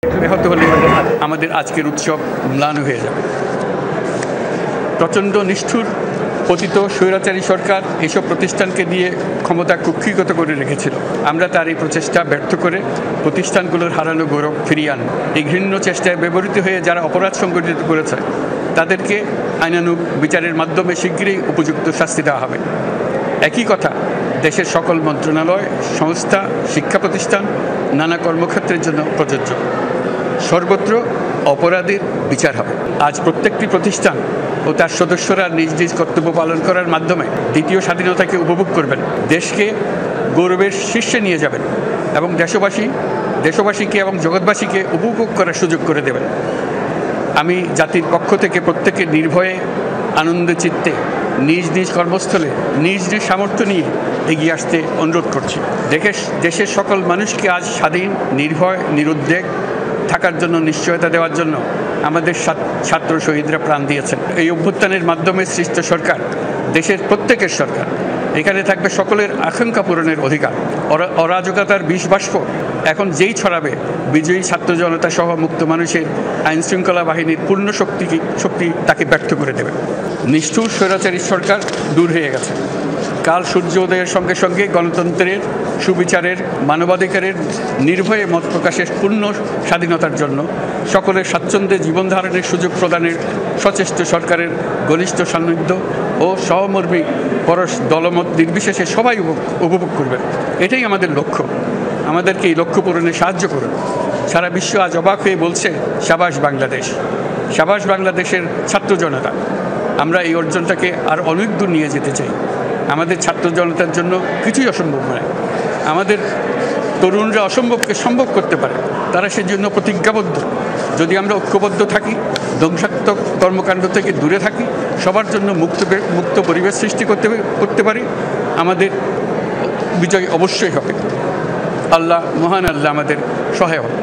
ব্যাহত হলে আমাদের আজকের উৎসব ম্লান হয়ে যাবে। প্রচণ্ড নিষ্ঠুর পতিত স্বৈরাচারী সরকার এসব প্রতিষ্ঠানকে দিয়ে ক্ষমতা কুক্ষিগত করে রেখেছিল। আমরা তার এই প্রচেষ্টা ব্যর্থ করে প্রতিষ্ঠানগুলোর হারানো গৌরব ফিরিয়ে আনব। এই ঘৃণ্য চেষ্টায় ব্যবহৃত হয়ে যারা অপরাধ সংগঠিত করেছে তাদেরকে আইনানুগ বিচারের মাধ্যমে শীঘ্রই উপযুক্ত শাস্তি দেওয়া হবে। একই কথা দেশের সকল মন্ত্রণালয়, সংস্থা, শিক্ষা প্রতিষ্ঠান, নানা কর্মক্ষেত্রের জন্য প্রযোজ্য। সর্বত্র অপরাধীর বিচার হবে। আজ প্রত্যেকটি প্রতিষ্ঠান ও তার সদস্যরা নিজ নিজ কর্তব্য পালন করার মাধ্যমে দ্বিতীয় স্বাধীনতাকে উপভোগ করবেন, দেশকে গৌরবের শীর্ষে নিয়ে যাবেন এবং দেশবাসীকে এবং জগৎবাসীকে উপভোগ করার সুযোগ করে দেবেন। আমি জাতির পক্ষ থেকে প্রত্যেকে নির্ভয়ে আনন্দ চিত্তে নিজ নিজ কর্মস্থলে নিজ নিজ সামর্থ্য নিয়ে এগিয়ে আসতে অনুরোধ করছি। দেশের সকল মানুষকে আজ স্বাধীন, নির্ভয়, নিরুদ্বেগ থাকার জন্য নিশ্চয়তা দেওয়ার জন্য আমাদের ছাত্র শহীদরা প্রাণ দিয়েছেন। এই অভ্যুত্থানের মাধ্যমে সৃষ্ট সরকার দেশের প্রত্যেকের সরকার। এখানে থাকবে সকলের আকাঙ্ক্ষা পূরণের অধিকার। অরাজকতার বিষবাষ্প এখন যেই ছড়াবে, বিজয়ী ছাত্র জনতা সহ মুক্ত মানুষের আইন শৃঙ্খলা বাহিনীর পূর্ণ শক্তি তাকে ব্যর্থ করে দেবে। নিষ্ঠুর স্বৈরাচারী সরকার দূর হয়ে গেছে। কাল সূর্য উদয়ের সঙ্গে সঙ্গে গণতন্ত্রের, সুবিচারের, মানবাধিকারের, নির্ভয়ে মত প্রকাশের পূর্ণ স্বাধীনতার জন্য সকলের স্বাচ্ছন্দ্যে জীবন ধারণের সুযোগ প্রদানের সচেষ্ট সরকারের ঘনিষ্ঠ সান্নিধ্য ও সহমর্মী পরশ দলমত নির্বিশেষে সবাই উপভোগ করবেন। এটাই আমাদের লক্ষ্য। আমাদেরকে এই লক্ষ্য পূরণে সাহায্য করুন। সারা বিশ্ব আজ অবাক হয়ে বলছে, সাবাস বাংলাদেশ, সাবাস বাংলাদেশের ছাত্র জনতা। আমরা এই অর্জনটাকে আর অনেক দূর নিয়ে যেতে চাই। আমাদের ছাত্র জনতার জন্য কিছুই অসম্ভব নয়। আমাদের তরুণরা অসম্ভবকে সম্ভব করতে পারে, তারা সেজন্য প্রতিজ্ঞাবদ্ধ। যদি আমরা ঐক্যবদ্ধ থাকি, ধ্বংসাত্মক কর্মকাণ্ড থেকে দূরে থাকি, সবার জন্য মুক্ত পরিবেশ সৃষ্টি করতে পারি, আমাদের বিজয় অবশ্যই হবে। আল্লাহ, মহান আল্লাহ আমাদের সহায় হবে।